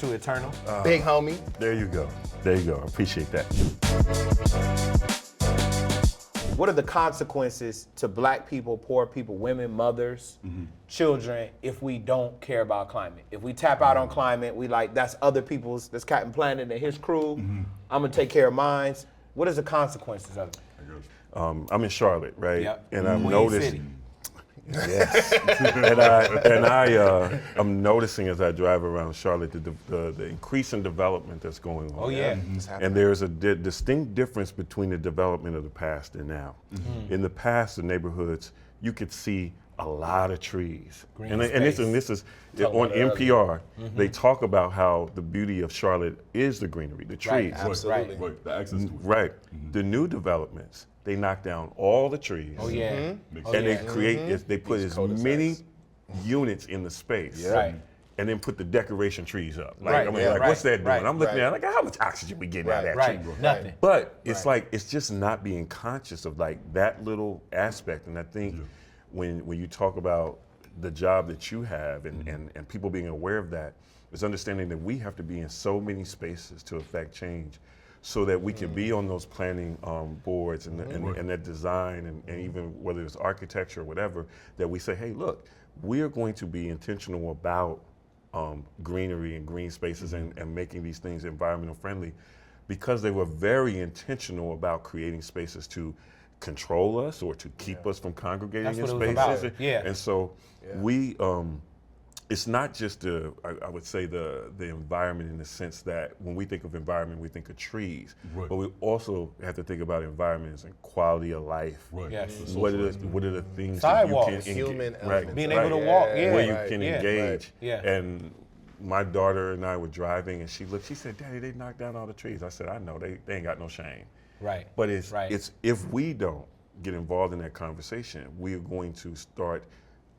with you, Eternal. Big homie. There you go. There you go. I appreciate that. What are the consequences to black people, poor people, women, mothers, children, if we don't care about climate? If we tap out on climate, we like, that's other people's, that's Captain Planet and his crew. I'm gonna take care of mine. What is the consequences of it? I'm in Charlotte, right? Yep. And I've Queen noticed. City. Yes. I'm noticing as I drive around Charlotte the increasing development that's going on. Oh yeah. And there's a distinct difference between the development of the past and now. In the past, the neighborhoods, you could see a lot of trees. And this is on NPR. They talk about how the beauty of Charlotte is the greenery, the trees. Absolutely. Right, the access to it. Right. The new developments, they knock down all the trees. Oh yeah. And they create, they put as many units in the space. Right. And then put the decoration trees up. Like, Right, I mean, yeah, like, right, what's that doing? right, I'm looking at it like, how much oxygen we getting out of that Right. tree? Nothing. But it's like, it's just not being conscious of like that little aspect. And I think when you talk about the job that you have and people being aware of that, is understanding that we have to be in so many spaces to affect change so that we can be on those planning boards and that design and even whether it's architecture or whatever, that we say, hey, look, we are going to be intentional about greenery and green spaces and making these things environmental friendly, because they were very intentional about creating spaces to control us or to keep us from congregating That's in what it was spaces. about. Yeah. And so we, it's not just I would say the environment in the sense that when we think of environment, we think of trees, but we also have to think about environment as in quality of life. Right. Yes. What are the things Sidewalks. that you can Human right, elements. Being able to walk, yeah. where you Right. can Yeah. engage. Yeah. And my daughter and I were driving, and she said, "Daddy, they knocked down all the trees." I said, "I know, they ain't got no shame." Right. But it's Right. if we don't get involved in that conversation, we are going to start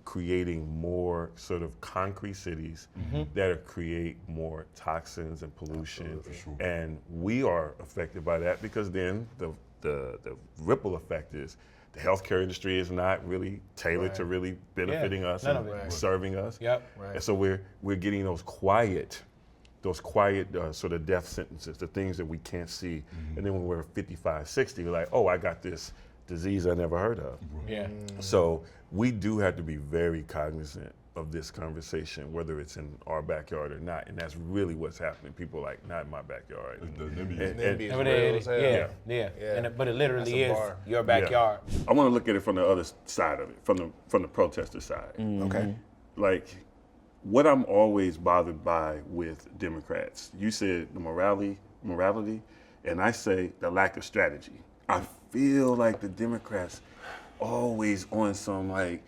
creating more sort of concrete cities that create more toxins and pollution. And we are affected by that because then the ripple effect is the healthcare industry is not really tailored to really benefiting us none and of it. serving us. Yep. And so we're getting those quiet sort of death sentences, the things that we can't see. And then when we're 55, 60, we're like, oh, I got this disease I never heard of. Yeah. So we do have to be very cognizant of this conversation, whether it's in our backyard or not. And that's really what's happening. People are like, not in my backyard. NIMBY is But real as hell. it literally That's a is bar. your backyard. I want to look at it from the other side of it, from the protester side. Okay. Like, what I'm always bothered by with Democrats, you said the morality, and I say the lack of strategy. I feel like the Democrats always on some like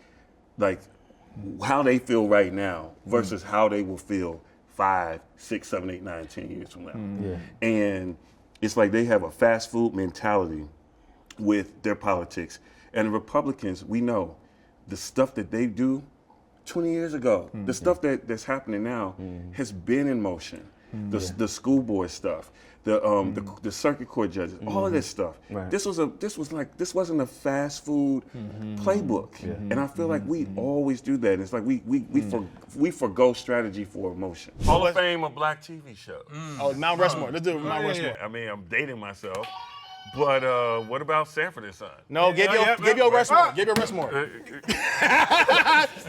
how they feel right now versus how they will feel 5, 6, 7, 8, 9, 10 years from now. And it's like they have a fast food mentality with their politics. And the Republicans, we know the stuff that they do 20 years ago, the stuff that's happening now has been in motion. The school board stuff, the circuit court judges, all of this stuff. Right. This wasn't a fast food playbook. And I feel like we always do that. It's like we forgo strategy for emotion. Hall of Fame of Black TV show. Oh, Mount Rushmore. Let's do it. Mount Rushmore. I mean, I'm dating myself. But what about Sanford and Son? No, give your Rushmore. Give your Rushmore.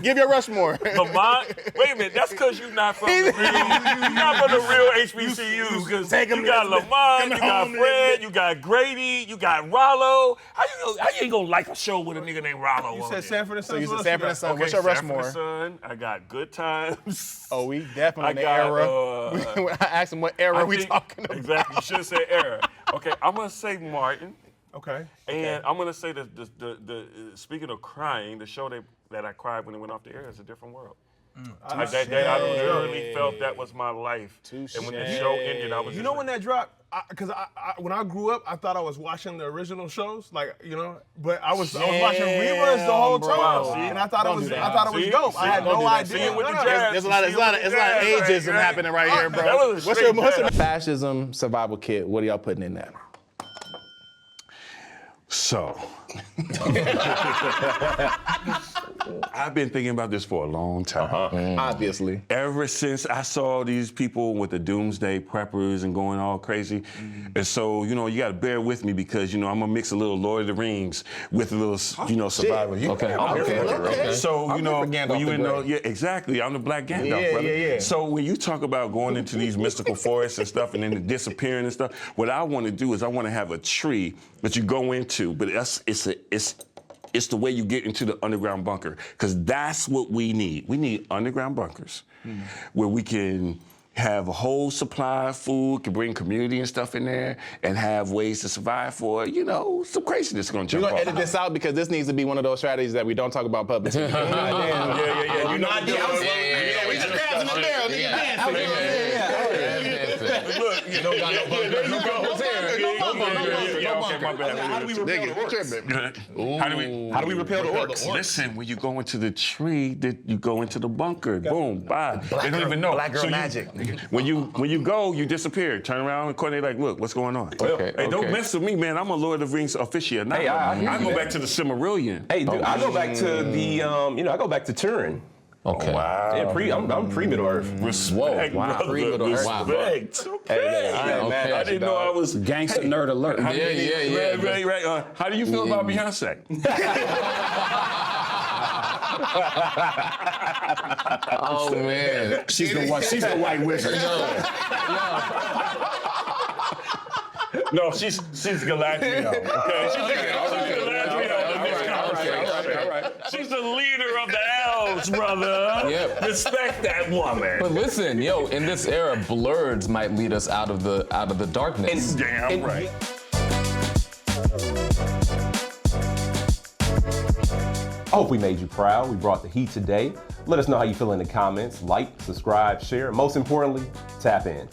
Give your Rushmore. Lamont, wait a minute, that's because you're not from the real HBCUs. Because you got Lamont, you got Fred, you got Grady, you got Rollo. How you ain't gonna like a show with a nigga named Rollo? You said Sanford and So Son. you said Sanford and Son. Okay, What's your Sanford Rushmore? and Son, I got Good Times. Oh, we definitely in the I got, era. When I asked him what era we talking about. Exactly, you should have said era. Okay, I'm gonna say Martin. Okay. And I'm gonna say that the speaking of crying, the show that I cried when it went off the air is A Different World. I literally felt that was my life. And when the show ended, I was You know when that dropped? Because when I grew up, I thought I was watching the original shows, but I was watching reruns the whole time, and I thought it was dope. I had no idea. There's a lot of ageism happening right here, bro. What's your fascism survival kit? What are y'all putting in there? So, I've been thinking about this for a long time. Obviously. Ever since I saw these people with the doomsday preppers and going all crazy. And so, you gotta bear with me because, I'm gonna mix a little Lord of the Rings with a little, survival. Okay. So, when you in Gandalf. yeah, exactly. I'm the Black Gandalf, brother. Yeah. So when you talk about going into these mystical forests and stuff and then disappearing and stuff, what I want to do is I want to have a tree that you go into, but it's the way you get into the underground bunker, because that's what we need. We need underground bunkers where we can have a whole supply of food, can bring community and stuff in there, and have ways to survive for, some craziness going to jump We're off. gonna edit this out because this needs to be one of those strategies that we don't talk about publicly. Yeah. We just grabbing the barrel, Look, No bunker. How do we repel the orcs? How do we repel the orcs? Listen, when you go into the tree, you go into the bunker. Boom, bye. They don't even know. Black girl magic. When you go, you disappear. Turn around and Courtney like, look, what's going on? Hey, don't mess with me, man. I'm a Lord of the Rings aficionado. Hey, I go back to the Silmarillion. Hey, dude, I go back to the, I go back to Turin. Okay. Wow. Yeah, I'm pre-Middle Earth. Respect, brother. Pre-Middle Earth. Respect. Okay. Hey, I ain't mad I at you, didn't know dog. I was Gangster nerd alert. Yeah. Right. How do you feel about Beyonce? Oh man. She's the white wizard. No, she's Galadriel. Okay, she's Galadriel. All right. She's the leader of the elves, brother. Yep. Respect that woman. But listen, in this era, blurs might lead us out of the darkness. Damn right. I hope we made you proud. We brought the heat today. Let us know how you feel in the comments. Like, subscribe, share, and most importantly, tap in.